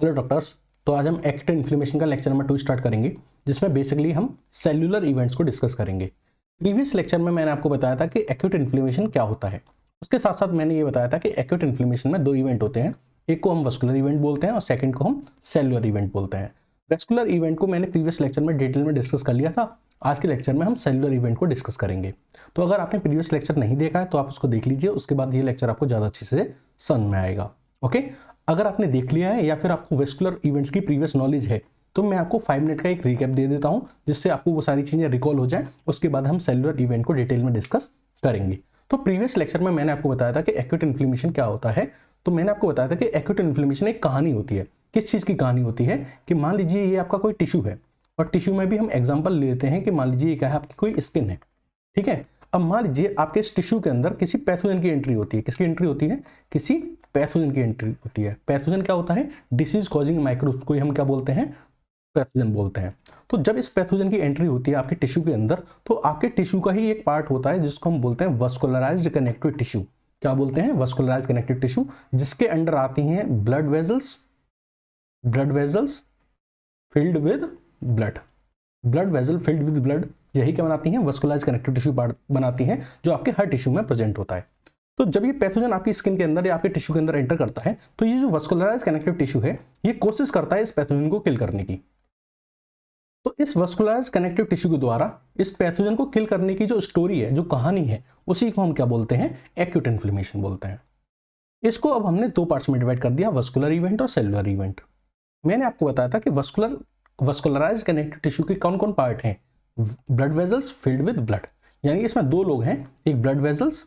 Hello doctors, तो आज हम एक्यूट इन्फ्लेमेशन का लेक्चर नंबर 2 स्टार्ट करेंगे, जिसमें बेसिकली हम सेल्यूलर इवेंट्स को डिस्कस करेंगे। प्रीवियस लेक्चर में मैंने आपको बताया था कि एक्यूट इन्फ्लेमेशन क्या होता है। उसके साथ साथ मैंने ये बताया था कि एक्यूट इन्फ्लेमेशन में 2 इवेंट होते हैं, एक को हम वस्कुलर इवेंट बोलते हैं और सेकंड को हम सेल्यूलर इवेंट बोलते हैं। वस्कुलर इवेंट को मैंने प्रीवियस लेक्चर में डिटेल में डिस्कस कर लिया था। आज के लेक्चर में हम सेल्यूलर इवेंट को डिस्कस करेंगे। तो अगर आपने प्रीवियस लेक्चर नहीं देखा है तो आप उसको देख लीजिए, उसके बाद ये लेक्चर आपको ज़्यादा अच्छे से समझ में आएगा। ओके, अगर आपने देख लिया है या फिर आपको वेस्कुलर इवेंट्स की प्रीवियस नॉलेज है तो मैं आपको 5 मिनट का एक रिकैप दे देता हूं, जिससे आपको वो सारी चीजें रिकॉल हो जाए। उसके बाद हम सेल्यूलर इवेंट को डिटेल में डिस्कस करेंगे। तो प्रीवियस लेक्चर में मैंने आपको बताया था कि एक्यूट इन्फ्लेमेशन क्या होता है। तो मैंने आपको बताया था कि एक्यूट इन्फ्लेमेशन एक कहानी होती है। किस चीज की कहानी होती है कि मान लीजिए ये आपका कोई टिश्यू है, और टिश्यू में भी हम एग्जाम्पल लेते हैं कि मान लीजिए ये क्या है, आपकी कोई स्किन है। ठीक है, अब मान लीजिए आपके इस टिश्यू के अंदर किसी पैथोजन की एंट्री होती है। किसकी एंट्री होती है? किसी पैथोजन की एंट्री होती है। पैथोजन क्या होता है? डिसीज कॉजिंग माइक्रोब्स को हम क्या बोलते हैं? पैथोजन बोलते हैं। तो जब इस पैथोजन की एंट्री होती है आपके टिश्यू के अंदर, तो आपके टिश्यू का ही एक पार्ट होता है जिसको हम बोलते हैं वस्कुलराइज्ड कनेक्टिव टिश्यू। क्या बोलते हैं? वस्कुलराइज्ड कनेक्टिव टिश्यू, जिसके अंडर आती हैं blood vessels filled with blood. Blood vessel field with blood, यही क्या बनाती हैं? वस्कुलराइज्ड कनेक्टिव टिश्यू बनाती हैं, जो आपके हर टिश्यू में प्रेजेंट होता है। तो जब ये पैथोजन आपकी स्किन के अंदर या आपके टिश्यू के अंदर एंटर करता है, तो ये जो वस्कुलराइज्ड कनेक्टिव टिश्यू है, ये कोशिश करता है इस पैथोजन को किल करने की। तो इस वस्कुलराइज्ड कनेक्टिव टिश्यू के द्वारा इस पैथोजन को किल करने की जो स्टोरी है, जो कहानी है, उसी को हम क्या बोलते हैं? एक्यूट इन्फ्लेमेशन बोलते हैं। इसको अब हमने 2 पार्ट्स में डिवाइड कर दिया, वस्कुलर इवेंट और सेलुलर इवेंट। मैंने आपको बताया था कि वस्कुलराइज्ड कनेक्टिव टिश्यू के कौन कौन पार्ट हैं? Blood vessels filled with blood, यानी इसमें 2 लोग हैं, एक blood vessels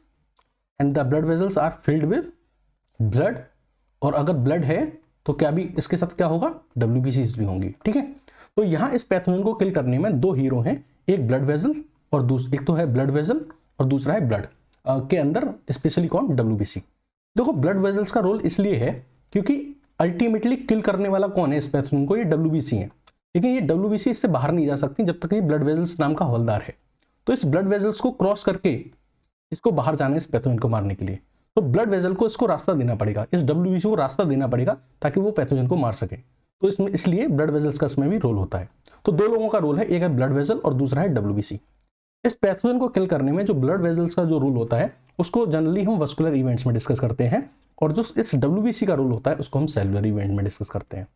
and the blood vessels are filled with blood. और अगर ब्लड है तो क्या भी इसके साथ क्या होगा? WBCs भी होंगी। ठीक है, तो यहां इस पैथोजन को किल करने में 2 हीरो हैं, एक ब्लड वेजल और एक तो है ब्लड वेजल और दूसरा है ब्लड के अंदर स्पेशली कौन? WBC। देखो, ब्लड वेजल्स का रोल इसलिए है क्योंकि अल्टीमेटली किल करने वाला कौन है इस पैथोजन को? ये WBC है, लेकिन ये WBC इससे बाहर नहीं जा सकती जब तक ये ब्लड वेजल्स नाम का हवलदार है। तो इस ब्लड वेजल्स को क्रॉस करके इसको बाहर जाना है इस पैथोजन को मारने के लिए। तो ब्लड वेजल को इसको रास्ता देना पड़ेगा, इस WBC को रास्ता देना पड़ेगा ताकि वो पैथोजन को मार सके। तो इसमें इसलिए ब्लड वेजल्स का इसमें भी रोल होता है। तो 2 लोगों का रोल है, एक है ब्लड वेजल और दूसरा है WBC। इस पैथोजन को किल करने में जो ब्लड वेजल्स का जो रोल होता है, उसको जनरली हम वस्कुलर इवेंट्स में डिस्कस करते हैं, और जो इस WBC का रोल होता है उसको हम सेलुलर इवेंट में डिस्कस करते हैं।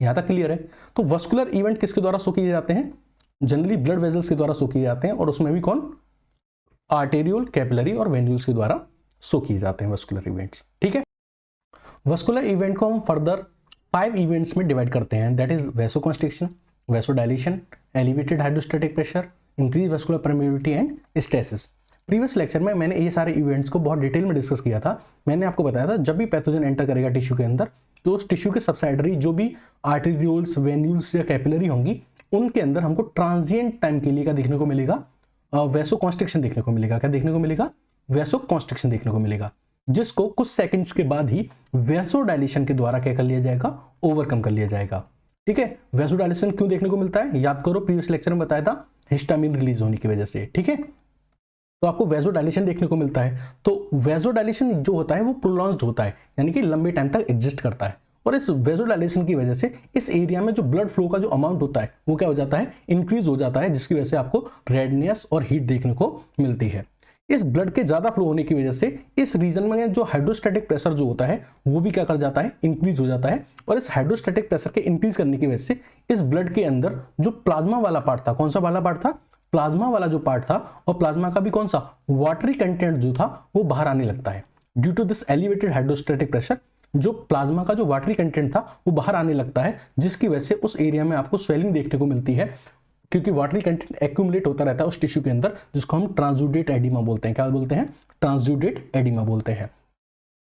यहां तक क्लियर है? तो वस्कुलर इवेंट किसके द्वारा शो किए जाते हैं? जनरली ब्लड वेजल्स के द्वारा शो किए जाते हैं, और उसमें भी कौन? आर्टेरियोल, कैपिलरी और वेन्यूल्स के द्वारा शो किए जाते हैं वस्कुलर इवेंट्स। ठीक है, वस्कुलर इवेंट को हम फर्दर 5 इवेंट्स में डिवाइड करते हैं, that is vasoconstriction, vasodilation, elevated hydrostatic pressure, increase vascular permeability and stasis. Previous lecture में मैंने ये सारे इवेंट्स को बहुत डिटेल में डिस्कस किया था। मैंने आपको बताया था जब भी पैथोजन एंटर करेगा टिश्यू के अंदर, तो उस टिश्यू के सबसाइडरी जो भी आर्टेरियोल्स, वेन्यूल्स या कैपिलरी होंगी, उनके अंदर हमको ट्रांजिएंट टाइम के लिए क्या देखने को मिलेगा? वैसोकंस्ट्रिक्शन देखने को मिलेगा। क्या देखने को मिलेगा? वैसोकंस्ट्रिक्शन देखने को मिलेगा, जिसको कुछ सेकंड्स के बाद ही वैसोडाइलेशन के द्वारा क्या कर लिया जाएगा? ओवरकम कर लिया जाएगा। ठीक है, वैसोडाइलेशन क्यों देखने को मिलता है? याद करो, प्रीवियस लेक्चर में बताया था, हिस्टामिन रिलीज होने की वजह से। ठीक है, तो आपको वैसोडाइलेशन देखने को मिलता है। तो वैसोडाइलेशन जो होता है वो प्रोलॉन्ग्ड होता है, यानी कि लंबे टाइम तक एग्जिस्ट करता है, और इस वैसोडाइलेशन की वजह से इस एरिया में जो ब्लड फ्लो का जो अमाउंट होता है वो क्या हो जाता है? इंक्रीज हो जाता है, जिसकी वजह से आपको रेडनेस और हीट देखने को मिलती है। इस ब्लड के ज्यादा फ्लो होने की वजह से इस रीजन में जो हाइड्रोस्टैटिक प्रेशर जो होता है वो भी क्या कर जाता है? इंक्रीज हो जाता है। और इस हाइड्रोस्टैटिक प्रेशर के इंक्रीज करने की वजह से इस ब्लड के अंदर जो प्लाज्मा वाला पार्ट था, कौन सा वाला पार्ट था? प्लाज्मा वाला जो पार्ट था, और प्लाज्मा का भी कौन सा? वाटरी कंटेंट जो था वो बाहर आने लगता है। Due to this elevated hydrostatic pressure, जो प्लाज्मा का जो वाटरी कंटेंट था वो बाहर आने लगता है, जिसकी वजह से उस एरिया में आपको स्वेलिंग देखने को मिलती है, क्योंकि वाटरी कंटेंट एक्यूमुलेट होता रहता है उस टिश्यू के अंदर, जिसको हम ट्रांसुडेट एडिमा बोलते हैं। क्या बोलते हैं? ट्रांसुडेट एडिमा बोलते हैं।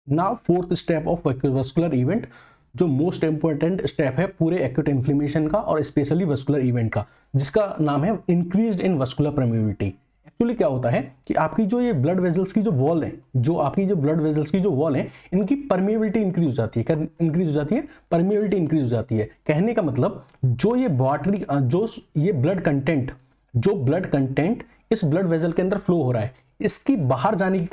Now 4th step of vascular event, जो मोस्ट इंपॉर्टेंट स्टेप है पूरे एक्यूट इन्फ्लेमेशन का और स्पेशली वस्कुलर इवेंट का, जिसका नाम है इंक्रीज्ड इन वस्कुलर परमेबिलिटी। एक्चुअली क्या होता है कि आपकी जो ये ब्लड वेजल्स की जो वॉल है, जो आपकी जो ब्लड वेजल्स की जो वॉल है, इनकी परमेबिलिटी इंक्रीज हो जाती है। क्या इंक्रीज हो जाती है? परमेबिलिटी इंक्रीज हो जाती है। कहने का मतलब जो ये ब्लड कंटेंट इस ब्लड वेजल के अंदर फ्लो हो रहा है, इसकी बाहर जाने की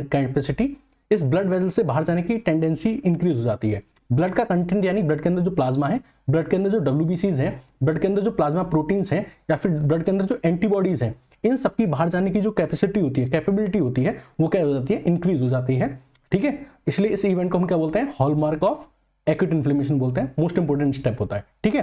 कैपेसिटी, इस ब्लड वेजल से बाहर जाने की टेंडेंसी इंक्रीज हो जाती है। ब्लड का कंटेंट यानी ब्लड के अंदर जो प्लाज्मा है, ब्लड के अंदर जो WBCs हैं, ब्लड के अंदर जो प्लाज्मा प्रोटीन्स हैं, या फिर ब्लड के अंदर जो एंटीबॉडीज हैं, इन सबकी बाहर जाने की जो कैपेसिटी होती है, कैपेबिलिटी होती है, वो क्या हो जाती है, इंक्रीज हो जाती है। ठीक है, इसलिए इस इवेंट को हम क्या बोलते हैं, हॉलमार्क ऑफ एक्यूट इन्फ्लेमेशन बोलते हैं, मोस्ट इंपोर्टेंट स्टेप होता है। ठीक है,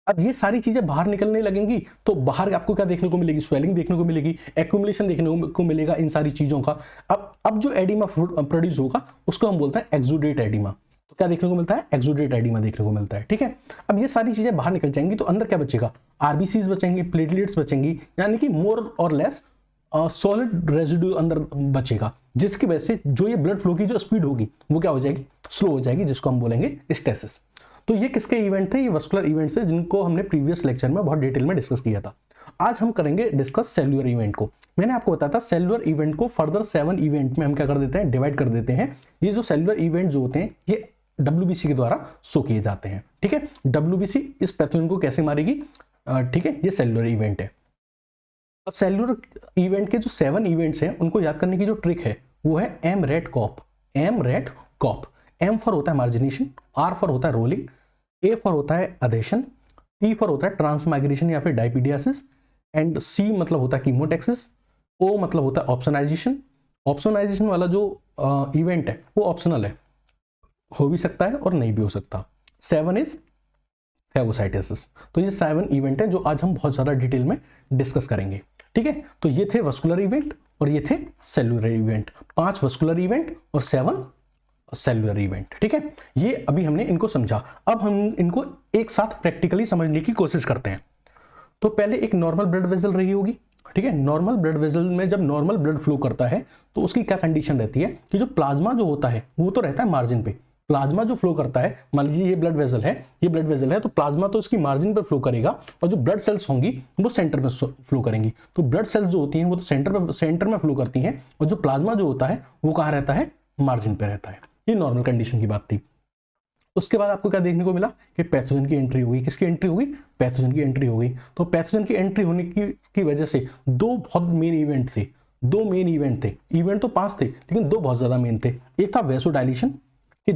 अब ये सारी चीजें बाहर निकलने लगेंगी तो बाहर आपको क्या देखने को मिलेगी, स्वेलिंग देखने को मिलेगी, एक्यूमुलेशन देखने को मिलेगा इन सारी चीजों का। अब जो एडिमा प्रोड्यूस होगा उसको हम बोलते हैं एक्सुडेट एडिमा। तो क्या देखने को मिलता है, एक्सुडेट एडिमा देखने को मिलता है। ठीक है, अब ये सारी चीजें बाहर निकल जाएंगी तो अंदर क्या बचेगा, आरबीसीज बचेंगी, प्लेटलेट्स बचेंगी, यानी कि मोर और लेस सॉलिड रेजिड्यू अंदर बचेगा, जिसकी वजह से जो ये ब्लड फ्लो की जो स्पीड होगी वो क्या हो जाएगी, स्लो हो जाएगी, जिसको हम बोलेंगे स्टेसिस। तो ये किसके इवेंट थे, ये वस्कुलर इवेंट्स थे जिनको हमने प्रीवियस लेक्चर में बहुत डिटेल में डिस्कस किया था। आज हम करेंगे डिस्कस सेल्युलर इवेंट को। मैंने आपको बताया था सेल्युलर इवेंट को फर्दर 7 इवेंट में हम क्या कर देते हैं, डिवाइड कर देते हैं। ये जो सेल्युलर इवेंट जो होते हैं ये WBC के द्वारा शो किए जाते हैं। ठीक है, WBC इस पैथोजन को कैसे मारेगी, ठीक है, ये सेल्युलर इवेंट है। अब सेल्युलर इवेंट के जो 7 इवेंट्स हैं उनको याद करने की जो ट्रिक है वो है एम-रेट-कॉप। एम-रेट-कॉप, एम फॉर होता है मार्जिनेशन, आर फॉर होता है रोलिंग, ए फॉर होता है अडेशन, टी फॉर होता है ट्रांसमाइग्रेशन या फिर डायपीडियासिस, एंड सी मतलब होता है कीमोटेक्सिस, ओ मतलब होता है ऑप्शनाइजेशन। ऑप्शनाइजेशन वाला जो इवेंट है वो ऑप्शनल है, हो भी सकता है और नहीं भी हो सकता। 7 इज फैगोसाइटोसिस। तो ये 7 इवेंट है जो आज हम बहुत ज्यादा डिटेल में डिस्कस करेंगे। ठीक है, तो ये थे वस्कुलर इवेंट और ये थे सेल्युलर इवेंट। 5 वस्कुलर इवेंट और 7 सेल्युलर इवेंट। ठीक है, ये अभी हमने इनको समझा। अब हम इनको एक साथ प्रैक्टिकली समझने की कोशिश करते हैं। तो पहले एक नॉर्मल ब्लड वेसल रही होगी। ठीक है, नॉर्मल ब्लड वेसल में जब नॉर्मल ब्लड फ्लो करता है तो उसकी क्या कंडीशन रहती है कि जो प्लाज्मा जो होता है वो तो रहता है मार्जिन पे। प्लाज्मा जो फ्लो करता है, मान लीजिए ये ब्लड वेसल है, ये ब्लड वेसल है, तो प्लाज्मा तो इसकी मार्जिन पर फ्लो करेगा और जो ब्लड सेल्स होंगी वो सेंटर में फ्लो करेंगी। तो ब्लड सेल्स जो होती हैं वो तो सेंटर में फ्लो करती हैं और जो प्लाज्मा जो होता है वो कहाँ रहता है, मार्जिन पे रहता है। ये नॉर्मल कंडीशन की बात थी। उसके बाद आपको क्या देखने को मिला कि पैथोजन की एंट्री होगी। किसकी एंट्री होगी, पैथोजन की एंट्री होगी। तो पैथोजन की एंट्री होने की वजह से दो बहुत मेन इवेंट थे, दो मेन इवेंट थे। इवेंट तो 5 थे लेकिन दो बहुत ज्यादा मेन थे। एक था वेसोडाइलेशन, कि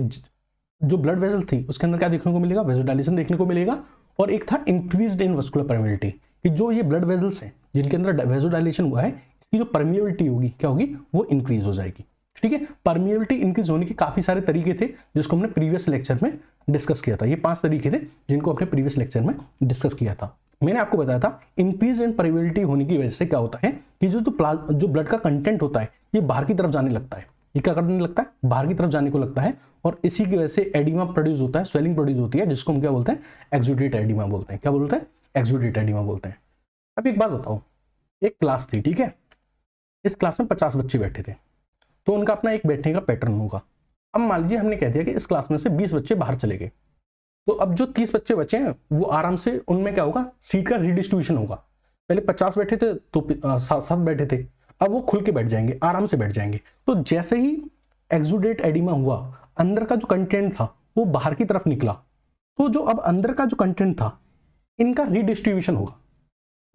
जो ब्लड वेसल थी उसके अंदर क्या देखने को मिलेगा, वेसोडाइलेशन देखने को मिलेगा। और एक था इंक्रीज्ड इन वस्कुलर परमिबिलिटी, कि जो ये ब्लड वेसल्स हैं जिनके अंदर वेसोडाइलेशन हुआ है इसकी जो परमिबिलिटी होगी क्या होगी, वो इंक्रीज हो जाएगी। ठीक है, परमिबिलिटी इंक्रीज होने के काफी सारे तरीके थे जिसको हमने प्रीवियस लेक्चर में डिस्कस किया था। ये 5 तरीके थे जिनको हमने प्रीवियस लेक्चर में डिस्कस किया था। मैंने आपको बताया था इंक्रीज इन परमिबिलिटी होने की वजह से क्या होता है कि जो ब्लड का कंटेंट होता है ये बाहर की तरफ जाने लगता है। ये क्या करने लगता है, बाहर की तरफ जाने को लगता है, और इसी की वजह से एडिमा प्रोड्यूस होता है, स्वेलिंग प्रोड्यूस होती है, जिसको हम क्या बोलते हैं, एक्सुडेट एडिमा बोलते हैं। क्या बोलते हैं, एक्सुडेट एडिमा बोलते हैं। अब एक बात बताओ, एक क्लास थी, ठीक है, इस क्लास में 50 बच्चे बैठे थे, तो उनका अपना एक बैठने का पैटर्न होगा। अब मान लीजिए हमने कह दिया कि इस क्लास में से 20 बच्चे बाहर चले गए, तो अब जो 30 बच्चे बचे हैं वो आराम से उनमें क्या होगा, सीट का रिडिस्ट्रीब्यूशन होगा। पहले 50 बैठे थे तो 7 बैठे थे, अब वो खुल के बैठ जाएंगे, आराम से बैठ जाएंगे। तो जैसे ही एक्सुडेट एडिमा हुआ, अंदर का जो कंटेंट था वो बाहर की तरफ निकला, तो जो अब अंदर का जो कंटेंट था इनका रिडिस्ट्रीब्यूशन होगा।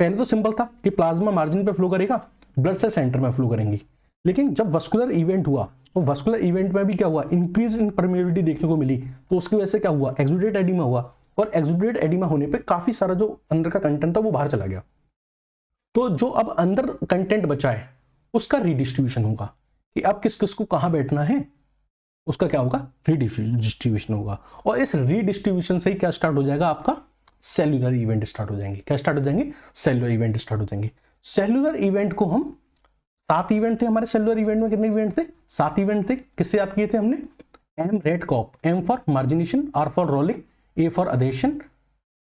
पहले तो सिंपल था कि प्लाज्मा मार्जिन पे फ्लो करेगा, ब्लड से सेंटर में फ्लो करेंगी। लेकिन जब वस्कुलर इवेंट हुआ तो वस्कुलर इवेंट में भी क्या हुआ, इंक्रीज इन परमिबिलिटी देखने को मिली, तो उसकी वजह से क्या हुआ, एक्सुडेट एडिमा हुआ। और एक्सुडेट एडिमा होने पे काफी सारा जो अंदर का कंटेंट था वो बाहर चला गया। तो जो अब अंदर कंटेंट बचा है उसका रिडिस्ट्रीब्यूशन होगा, कि अब किस किस को कहां बैठना है, उसका क्या होगा, रिडिस्ट्रीब्यूशन होगा। और इस रिडिस्ट्रीब्यूशन से ही क्या स्टार्ट हो जाएगा, आपका सेल्युलर इवेंट स्टार्ट हो जाएंगे। क्या स्टार्ट हो जाएंगे, सेल्युलर इवेंट स्टार्ट हो जाएंगे। सेल्युलर इवेंट को हम 7 इवेंट थे हमारे सेल्युलर इवेंट में। कितने इवेंट थे, 7 इवेंट थे। किससे याद किए थे हमने, MRATCOP, M for margination, R for rolling, A for adhesion,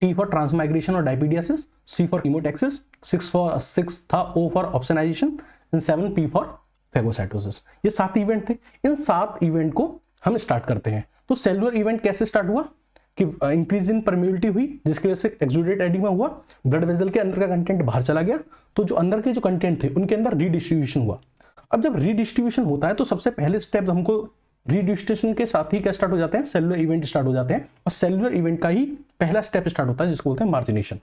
T for transmigration और डायपीडियासिस, सी फॉर कीमोटेक्सिस, 6 था O for opsonisation, and 7 P for phagocytosis. ये 7 इवेंट थे। इन 7 इवेंट को हम स्टार्ट करते हैं। तो सेल्युलर इवेंट कैसे स्टार्ट हुआ कि इंक्रीज इन परमिबिलिटी हुई, जिसकी वजह से एक्सुडेट एडिमा हुआ, ब्लड वेसल के अंदर का कंटेंट बाहर चला गया, तो जो अंदर के जो कंटेंट थे उनके अंदर रिडिस्ट्रीब्यूशन हुआ। अब जब रिडिस्ट्रीब्यूशन होता है तो सबसे पहले स्टेप हमको रिडिस्ट्रीब्यूशन के साथ ही क्या स्टार्ट हो जाते हैं, सेल्युलर इवेंट स्टार्ट हो जाते हैं। और सेल्युलर इवेंट का ही पहला स्टेप स्टार्ट होता है जिसको बोलते हैं मार्जिनेशन।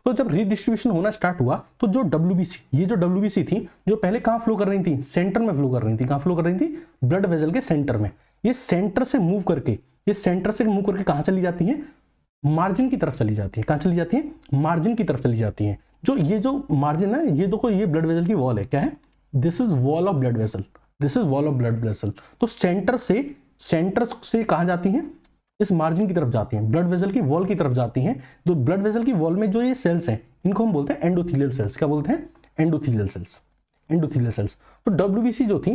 तो जब रिडिस्ट्रीब्यूशन होना स्टार्ट हुआ तो जो WBC, ये जो WBC थी जो पहले कहां फ्लो कर रही थी, सेंटर में फ्लो कर रही थी। कहां फ्लो कर रही थी, ब्लड वेसल के सेंटर में। ये सेंटर से मूव करके ये सेंटर से मूव करके कहाँ चली जाती है, मार्जिन की तरफ चली जाती है। कहाँ चली जाती है, मार्जिन की तरफ चली जाती है। ये जो मार्जिन है, ये देखो ये ब्लड वेसल की वॉल है, क्या है, this is wall of blood vessel, this is wall of blood vessel. तो सेंटर से कहाँ जाती है, इस मार्जिन की तरफ जाती हैं, ब्लड वेसल की वॉल की तरफ जाती हैं। तो ब्लड वेसल की वॉल में जो ये सेल्स हैं, इनको हम बोलते हैं एंडोथेलियल सेल्स। क्या बोलते हैं, एंडोथेलियल सेल्स, एंडोथेलियल सेल्स। तो डब्ल्यूबीसी जो थी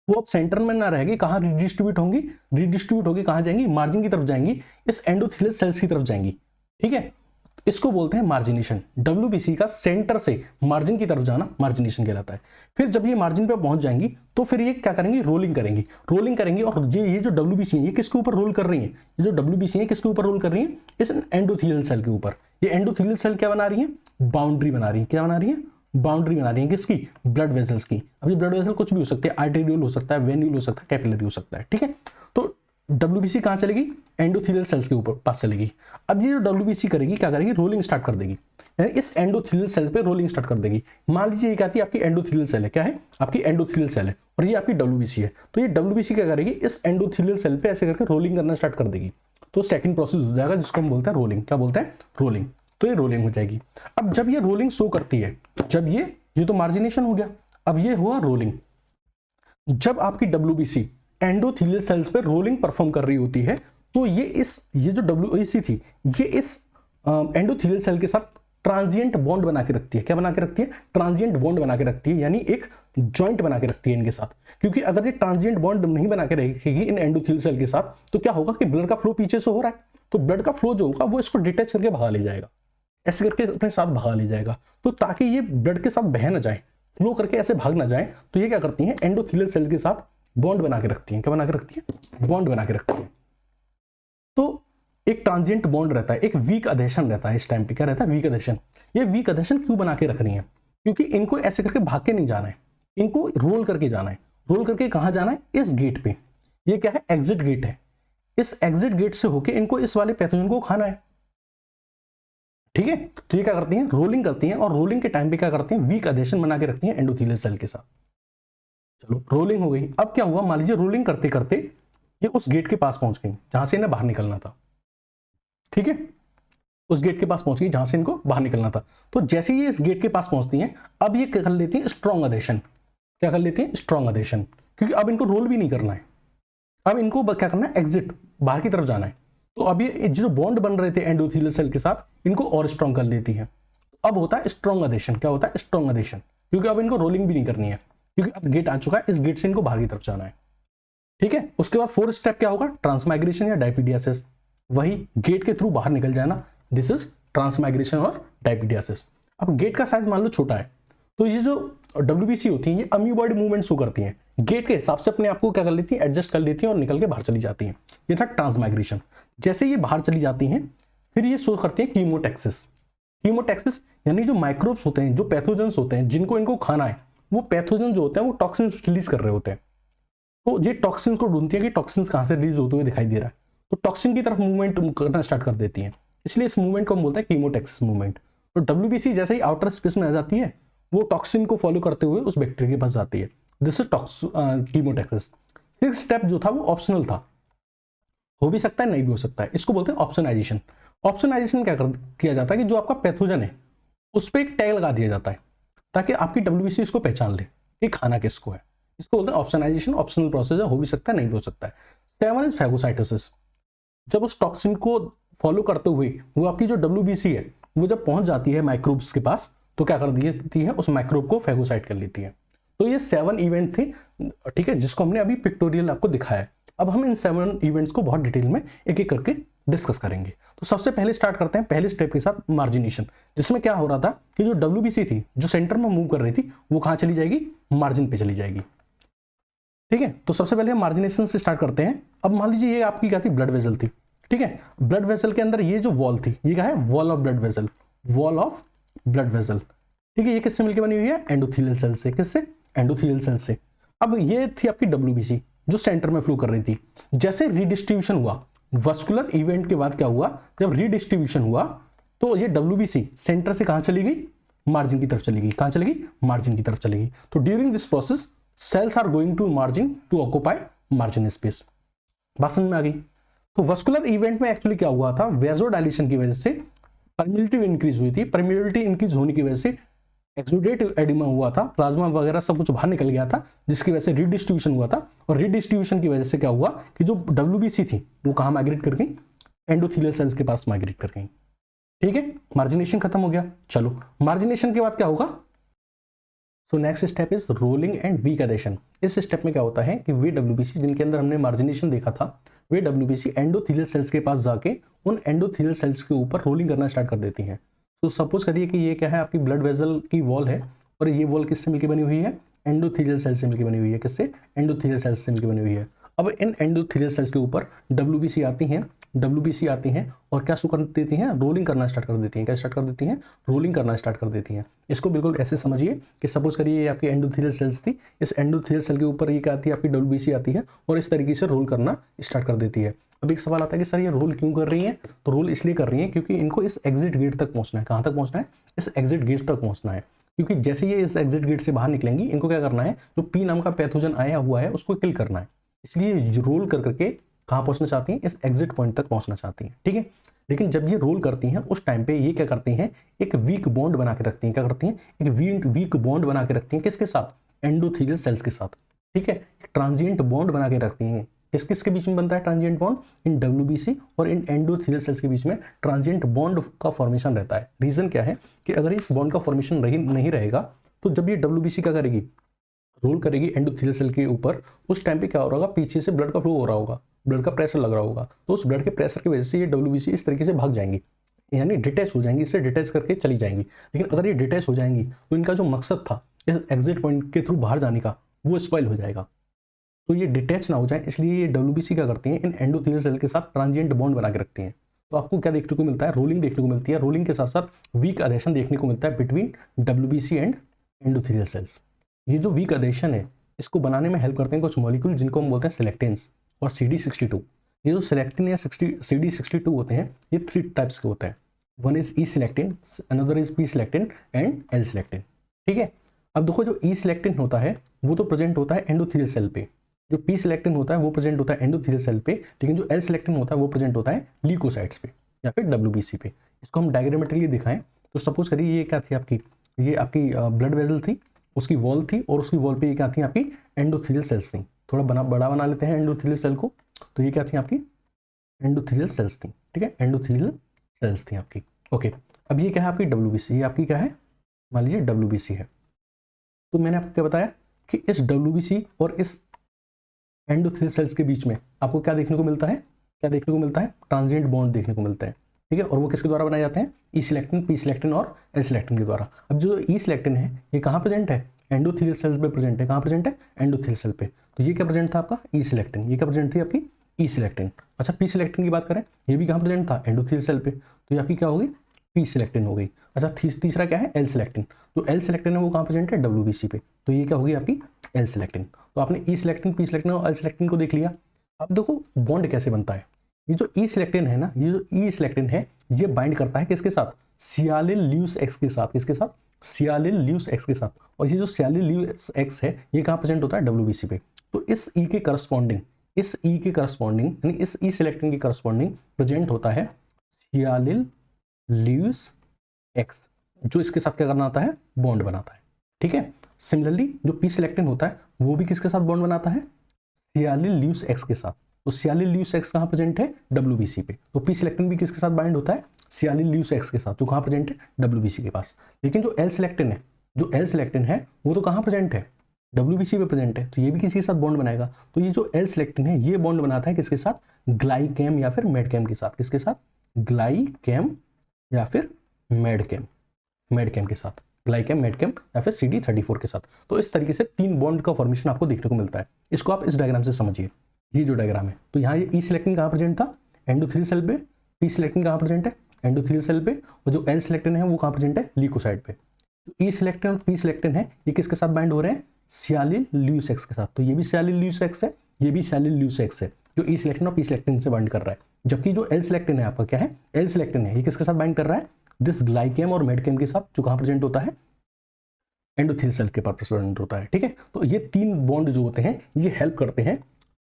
वो अब सेंटर में ना रहेगी, कहाँ रिडिस्ट्रीब्यूट होंगी, रिडिस्ट्रीब्यूट होगी कहाँ जाएंगी, मार्जिन की तरफ जाएंगी, इस एंडोथेलियल सेल्स की तरफ जाएंगी। ठीक है, इसको बोलते हैं मार्जिनेशन। डब्ल्यूबीसी का सेंटर से मार्जिन की तरफ जाना मार्जिनेशन कहलाता है। फिर जब ये मार्जिन पे पहुंच जाएंगी तो फिर ये क्या करेंगी, रोलिंग करेंगी, रोलिंग करेंगी। और ये जो डब्ल्यूबीसी है ये किसके ऊपर रोल कर रही है, ये जो डब्ल्यूबीसी है किसके ऊपर रोल कर रही है, इस एंडोथेलियल सेल के ऊपर। ये एंडोथेलियल सेल क्या बना रही है, बाउंड्री बना रही है। क्या बना रही है, बाउंड्री बना रही है किसकी, ब्लड वेसल्स की। अब ये ब्लड वेसल कुछ भी हो सकते हैं, आर्टेरियल हो सकता है, वेन्यूल हो सकता है, कैपिलरी हो सकता है। ठीक है, तो डब्ल्यूबीसी कहाँ चलेगी, एंडोथेलियल सेल्स के ऊपर पास चलेगी। अब ये जो डब्ल्यूबीसी करेगी क्या करेगी, रोलिंग स्टार्ट कर देगी, यानी इस एंडोथेलियल सेल पे रोलिंग स्टार्ट कर देगी। मान लीजिए ये क्या थी, आपकी एंडोथेलियल सेल है, क्या है, आपकी एंडोथेलियल सेल है, और ये आपकी डब्ल्यूबीसी है। तो ये डब्ल्यूबीसी क्या करेगी, इस एंडोथेलियल सेल पे ऐसे करके रोलिंग करना स्टार्ट कर देगी। तो सेकंड प्रोसेस हो जाएगा जिसको हम बोलते हैं रोलिंग। क्या बोलते हैं, रोलिंग। तो ये रोलिंग हो जाएगी। अब जब ये रोलिंग शो करती है, जब ये तो मार्जिनेशन हो गया, अब ये हुआ रोलिंग। जब आपकी डब्ल्यूबीसी एंडोथेलियल सेल्स पे रोलिंग परफॉर्म कर रही होती है, तो ये जो डब्ल्यूबीसी थी ये इस एंडोथेलियल सेल के साथ ट्रांजिएंट बॉन्ड बना के रखती है। क्या बना के रखती है, ट्रांजिएंट बॉन्ड बना के रखती है, यानी एक जॉइंट बना के रखती है इनके साथ। क्योंकि अगर ये ट्रांजिएंट बॉन्ड नहीं बना के रखेगी इन एंडोथेलियल सेल के साथ, तो क्या होगा कि ब्लड का फ्लो पीछे से हो रहा है, तो ब्लड का फ्लो जो होगा वो इसको डिटैच करके भगा ले जाएगा, ऐसे करके अपने साथ भगा ले जाएगा। तो ताकि ये ब्लड के साथ बह ना जाए, फ्लो करके ऐसे भाग ना जाए, तो ये क्या करती हैं, एंडोथेलियल सेल के साथ बॉन्ड बना के रखती हैं। क्या बना के रखती है, बॉन्ड बना के रखती है। तो एक ट्रांजिएंट बॉन्ड रहता है, एक वीक अधेशन रहता है। इस टाइम पे क्या रहता है, वीक अधेशन। ये वीक अधेशन क्यों बना के रख रही है, क्योंकि इनको ऐसे करके भाग के नहीं जाना है, इनको रोल करके जाना है। रोल करके कहां जाना है, इस गेट पे। ये क्या है, एग्जिट गेट है। इस एग्जिट गेट से होके इनको इस वाले पैथोजन को खाना है। ठीक है, तो ये क्या करती हैं, रोलिंग करती हैं, और रोलिंग के टाइम पे क्या करती हैं, वीक अधेशन बना के रखती हैं एंडोथेलियल सेल के साथ। चलो रोलिंग हो गई। अब क्या हुआ, मान लीजिए रोलिंग करते करते ये उस गेट के पास पहुंच गई जहां से इन्हें बाहर निकलना था। ठीक है, उस गेट के पास पहुंच गई जहां से इनको बाहर निकलना था। तो जैसे ही ये इस गेट के पास पहुंचती हैं, अब ये कर लेती हैं स्ट्रॉन्ग अधेशन। क्या कर लेती हैं, स्ट्रॉन्ग अधेशन, क्योंकि अब इनको रोल भी नहीं करना है, अब इनको क्या करना है, एग्जिट, बाहर की तरफ जाना है। तो अब ये जो बॉन्ड बन रहे थे एंडोथेलियल सेल के साथ, इनको और स्ट्रॉन्ग कर लेती है। अब होता है स्ट्रॉन्ग अधेशन। क्या होता है, स्ट्रॉन्ग अधेशन, क्योंकि अब इनको रोलिंग भी नहीं करनी है, क्योंकि अब गेट आ चुका है, इस गेट से इनको बाहर की तरफ जाना है। ठीक है, उसके बाद फोर्थ स्टेप क्या होगा, ट्रांसमाइग्रेशन या डायपीडियासिस। वही गेट के थ्रू बाहर निकल जाना, दिस इज ट्रांसमाइग्रेशन और डायपीडियासिस। अब गेट का साइज मान लो छोटा है, तो ये जो डब्ल्यूबीसी होती है ये अमीबॉइड मूवमेंट शो करती हैं, गेट के हिसाब से अपने आप को क्या कर लेती हैं, एडजस्ट कर लेती हैं और निकल के बाहर चली जाती हैं। ये था ट्रांसमाइग्रेशन। जैसे ये बाहर चली जाती हैं, फिर ये शो करती हैं कीमोटैक्सिस। कीमोटैक्सिस यानी जो माइक्रोब्स होते हैं, जो पैथोजेंस होते हैं जिनको इनको खाना है, वो पैथोजन जो होते हैं वो टॉक्सिन रिलीज कर रहे होते हैं। तो ये टॉक्सिन को ढूंढती है कि टॉक्सिन कहां से रिलीज होते हुए दिखाई दे रहा है, तो टॉक्सिन की तरफ मूवमेंट करना स्टार्ट कर देती है। इसलिए इस मूवमेंट को हम बोलते हैं कीमोटैक्सिस मूवमेंट। तो डब्ल्यूबीसी जैसे ही आउटर स्पेस में आ जाती है, वो टॉक्सिन को फॉलो करते हुए उस बैक्टीरिया के पास जाती है। This is chemotaxis. Sixth step जो था वो ऑप्शनल था, हो भी सकता है नहीं भी हो सकता है, इसको बोलते हैं ऑप्शनाइजेशन। ऑप्शनाइजेशन क्या किया जाता है कि जो आपका पैथोजन है उस पर एक टैग लगा दिया जाता है, ताकि आपकी डब्ल्यूबीसी इसको पहचान ले कि खाना किसको है। इसको बोलते हैं ऑप्शनाइजेशन। ऑप्शनल प्रोसेस है, हो भी सकता है नहीं भी हो सकता है। 7 इज फैगोसाइटोसिस। जब उस टॉक्सिन को फॉलो करते हुए वो आपकी जो डब्ल्यूबीसी है वो जब पहुंच जाती है माइक्रोब्स के पास, तो क्या कर देती है, उस माइक्रोब को फैगोसाइट कर लेती है। तो ये 7 इवेंट थे, ठीक है, जिसको हमने अभी पिक्टोरियल आपको दिखाया। अब हम इन 7 इवेंट्स को बहुत डिटेल में एक एक करके डिस्कस करेंगे। तो सबसे पहले स्टार्ट करते हैं पहले स्टेप के साथ, मार्जिनेशन, जिसमें क्या हो रहा था कि जो डब्ल्यूबीसी थी जो सेंटर में मूव कर रही थी, वो कहां चली जाएगी, मार्जिन पे चली जाएगी। ठीक है, तो सबसे पहले हम मार्जिनेशन से स्टार्ट करते हैं। अब मान लीजिए ये आपकी क्या थी, ब्लड वेसल थी। ठीक है, ब्लड वेसल के अंदर ये जो वॉल थी, ये क्या है, wall of blood vessel, wall of blood vessel. ठीक है, ये किससे मिलकर बनी हुई है, एंडोथेलियल सेल से। किससे, एंडोथेलियल सेल से। अब ये थी आपकी डब्ल्यूबीसी जो सेंटर में फ्लो कर रही थी। जैसे रिडिस्ट्रीब्यूशन हुआ, वस्कुलर इवेंट के बाद क्या हुआ, जब रिडिस्ट्रीब्यूशन हुआ, तो ये डब्ल्यूबीसी सेंटर से कहां चली गई, मार्जिन की तरफ चली गई। कहां चली गई, मार्जिन की तरफ चली गई। तो during this process cells are going to margin to occupy margin space. बात समझ में आ गई। तो वस्कुलर इवेंट में एक्चुअली क्या हुआ था, वेजोडाइलेशन की वजह से परमिलिटी इंक्रीज हुई थी, परमिलिटी इंक्रीज होने की वजह से एक्सुडेट एडिमा हुआ था, प्लाज्मा वगैरह सब कुछ बाहर निकल गया था, जिसकी वजह से रीडिस्ट्रीब्यूशन हुआ था, और रीडिस्ट्रीब्यूशन की वजह से क्या हुआ कि जो WBC थी वो कहाँ माइग्रेट कर गई, एंडोथेलियल सेल्स के पास माइग्रेट कर गई। ठीक है, मार्जिनेशन खत्म हो गया। चलो मार्जिनेशन के बाद क्या होगा, so next step is rolling and weak adhesion. इस स्टेप में क्या होता है कि वे WBC जिनके अंदर हमने मार्जिनेशन देखा था, वे WBC एंडोथेलियल सेल्स के पास जाके उन एंडोथेलियल सेल्स के ऊपर रोलिंग करना स्टार्ट कर देती हैं। तो सपोज करिए कि ये क्या है, आपकी ब्लड वेसल की वॉल है, और ये वॉल किससे मिलकर बनी हुई है, एंडोथेलियल सेल से मिलकर बनी हुई है। किससे, एंडोथेलियल सेल्स से मिलकर बनी हुई है। अब इन एंडोथेलियल सेल्स के ऊपर WBC आती हैं और क्या शुरू कर देती हैं, रोलिंग करना स्टार्ट कर देती हैं। क्या स्टार्ट कर देती हैं, रोलिंग करना स्टार्ट कर देती हैं। इसको बिल्कुल ऐसे समझिए कि सपोज करिए ये आपकी एंडोथेलियल सेल्स थी, इस एंडोथेलियल सेल के ऊपर ये क्या आती है, आपकी WBC आती है और इस तरीके से रोल करना स्टार्ट कर देती है। अब एक सवाल आता है कि सर ये रोल क्यों कर रही हैं, तो रोल इसलिए कर रही हैं क्योंकि इनको इस एग्जिट गेट तक पहुंचना है। कहाँ तक पहुंचना है, इस एग्जिट गेट तक पहुंचना है, क्योंकि जैसे ये इस एग्जिट गेट से बाहर निकलेंगी, इनको क्या करना है, जो P नाम का पैथोजन आया हुआ है उसको किल करना है। इसलिए रोल कर करके कहाँ पहुंचना चाहती हैं, इस एग्जिट पॉइंट तक पहुंचना चाहती हैं। ठीक है, लेकिन जब ये रोल करती हैं उस टाइम पे ये क्या करती हैं, एक वीक बॉन्ड बना के रखती हैं। क्या करती हैं, एक वीक बॉन्ड बना के रखती हैं। किसके साथ, एंडोथेलियल सेल्स के साथ। ठीक है, ट्रांजिएंट बॉन्ड बना के रखती हैं। किसके बीच में बनता है ट्रांजिएंट बॉन्ड, इन WBC और इन एंडोथेलियल सेल्स के बीच में ट्रांजिएंट बॉन्ड का फॉर्मेशन रहता है। रीजन क्या है कि अगर इस बॉन्ड का फॉर्मेशन नहीं रहेगा तो जब ये WBC क्या करेगी, रोल करेगी एंडोथेलियल सेल के ऊपर, उस टाइम पे क्या हो रहा होगा, पीछे से ब्लड का फ्लो हो रहा होगा, ब्लड का प्रेशर लग रहा होगा, तो उस ब्लड के प्रेशर की वजह से ये WBC इस तरीके से भाग जाएंगी, यानी डिटैच हो जाएंगी, इससे डिटैच करके चली जाएंगी। लेकिन अगर ये डिटैच हो जाएंगी तो इनका जो मकसद था इस एग्जिट पॉइंट के थ्रू बाहर जाने का, वो स्पॉइल हो जाएगा। तो ये डिटैच ना हो जाए, इसलिए ये WBC क्या करती हैं, इन एंडोथेलियल सेल के साथ ट्रांजिएंट बॉन्ड बना के रखती हैं। तो आपको क्या देखने को मिलता है, रोलिंग देखने को मिलती है। रोलिंग के साथ साथ वीक अडेशन देखने को मिलता है between WBC and endothelial cells. ये जो वीक अडेशन है, इसको बनाने में हेल्प करते हैं कुछ मॉलिक्यूल जिनको हम बोलते हैं सिलेक्टिन्स और CD62। ये जो सिलेक्टिन या CD62 होते हैं, ये 3 टाइप्स के होते हैं। One is E selectin, another is P selectin and L selectin. ठीक है, अब देखो जो E सिलेक्टिन होता है वो तो प्रेजेंट होता है एंडोथेलियल सेल पे, जो P सिलेक्टिन होता है वो प्रेजेंट होता है एंडोथेलियल सेल पे, लेकिन जो L सिलेक्टिन होता है वो प्रेजेंट होता है ल्यूकोसाइट्स पे या फिर WBC पे। इसको हम डायग्रामेटिकली दिखाएं तो सपोज करिए ये क्या थी आपकी, ये आपकी ब्लड वेसल थी, उसकी वॉल थी, और उसकी वॉल पे ये क्या थी, आपकी एंडोथेलियल सेल्स थी। थोड़ा बड़ा बना लेते हैं एंडोथेलियल सेल को, तो ये क्या थी, आपकी एंडोथेलियल सेल्स थी। ठीक है, एंडोथेलियल सेल्स थी आपकी। ओके, अब ये क्या है, आपकी WBC, ये आपकी क्या है, मान लीजिए WBC है। तो मैंने आपको क्या बताया कि इस WBC और इस एंडोथेलियल सेल्स के बीच में आपको क्या देखने को मिलता है, क्या देखने को मिलता है, ट्रांजिएंट बॉन्ड देखने को मिलता है। ठीक है, और वो किसके द्वारा बनाए जाते हैं, E सिलेक्टिन, P सिलेक्टिन और L सिलेक्टिन के द्वारा। अब जो E सिलेक्टिन है ये कहाँ प्रेजेंट है, एंडोथेलियल सेल्स पे प्रेजेंट है। कहाँ प्रेजेंट है, एंडोथेलियल सेल पे। तो ये क्या प्रेजेंट था आपका, E सिलेक्टिन। ये क्या प्रेजेंट थी, आपकी E सिलेक्टिन। अच्छा, P सिलेक्टिन की बात करें, ये भी कहाँ प्रेजेंट था, एंडोथेलियल सेल पे। तो ये आपकी क्या होगी, P सिलेक्टिन हो गई। अच्छा, तीसरा क्या है, L सिलेक्टिन। जो L सिलेक्टिन है वो कहाँ प्रेजेंट है, WBC पे। तो ये क्या होगी, आपकी L सिलेक्टिन। तो आपने E सिलेक्टिन, P सिलेक्टिन और L सिलेक्टिन को देख लिया। अब देखो बॉन्ड कैसे बनता है। ये जो E सिलेक्टिन है ना, ये जो E सिलेक्टिन है, ये बाइंड करता है किसके साथ, सियालिल ल्यूस एक्स के साथ। किसके साथ, सियालिल ल्यूस एक्स के साथ। और ये जो सियालिल ल्यूस एक्स है ये कहाँ प्रेजेंट होता है, WBC पे। तो इस E के करस्पॉन्डिंग, इस E के करस्पॉन्डिंग यानी इस E सिलेक्टिन के करस्पॉन्डिंग प्रेजेंट होता है सियालिल ल्यूस एक्स, जो इसके साथ क्या करना आता है, बॉन्ड बनाता है। ठीक है, सिमिलरली जो P सिलेक्टिन होता है वो भी किसके साथ बॉन्ड बनाता है, सियालिल ल्यूस एक्स के साथ। तो सियालिल ल्यूस एक्स कहाँ प्रेजेंट है, WBC पे। तो P सिलेक्टिन भी किसके साथ बाइंड होता है, सियालिल ल्यूस एक्स के साथ, जो कहाँ प्रेजेंट है, WBC के पास। लेकिन जो L सिलेक्टिन है, जो L सिलेक्टिन है वो तो कहाँ प्रेजेंट है, WBC पे प्रेजेंट है। तो ये भी किसी के साथ बॉन्ड बनाएगा। तो ये जो L सिलेक्टिन है ये बॉन्ड बनाता है किसके साथ, ग्लाइकेम या फिर मेडकेम के साथ। किसके साथ, ग्लाइकेम या फिर मेडकेम, मेडकेम के साथ, ग्लाइकेम, मेडकेम या फिर CD34 के साथ। तो इस तरीके से 3 बॉन्ड का फॉर्मेशन आपको देखने को मिलता है। इसको आप इस डायग्राम से समझिए, ये जो डायग्राम है। तो यहाँ ये E सिलेक्टिन कहाँ प्रेजेंट था, एंडोथेलियल सेल पे। P सिलेक्टिन कहाँ प्रेजेंट है, एंडोथेलियल सेल पे। और जो L सिलेक्टिन है वो कहाँ प्रेजेंट है, ल्यूकोसाइट पे। जो E सिलेक्टिन और P सिलेक्टिन है ये किसके साथ बाइंड हो रहे हैं, सियालिल ल्यूस एक्स के साथ। तो ये भी सियालिल ल्यूस एक्स है, ये भी सियालिल ल्यूस एक्स है, जो E सिलेक्टिन और P सिलेक्टिन से बाइंड कर रहा है। जबकि जो L सिलेक्टिन है आपका क्या है, L सिलेक्टिन है, ये किसके साथ बाइंड कर रहा है, दिस ग्लाइकेम और मेडकेम के साथ, जो कहाँ प्रेजेंट होता है, एंडोथेलियल सेल के पास प्रेजेंट होता है। ठीक है, तो ये 3 बॉन्ड जो होते हैं ये हेल्प करते हैं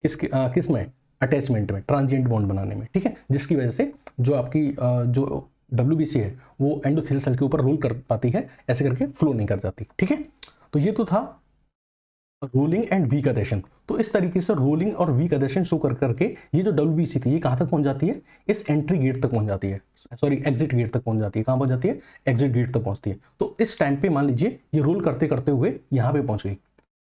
किसके किस में, अटैचमेंट में, ट्रांजिएंट बॉन्ड बनाने में, ठीक है, जिसकी वजह से जो आपकी जो WBC है वो एंडोथेलियल सेल के ऊपर रोल कर पाती है, ऐसे करके फ्लो नहीं कर जाती, ठीक है। तो ये तो था रोलिंग एंड वीक अधेशन। तो इस तरीके से रोलिंग और वीक अधेशन शो कर करके ये जो WBC थी ये कहाँ तक पहुंच जाती है, इस एंट्री गेट तक पहुंच जाती है, सॉरी एग्जिट गेट तक पहुंच जाती है। कहाँ पहुंच जाती है, एग्जिट गेट तक पहुंचती है। तो इस टाइम पे मान लीजिए ये रोल करते करते हुए यहाँ पे पहुंच गई,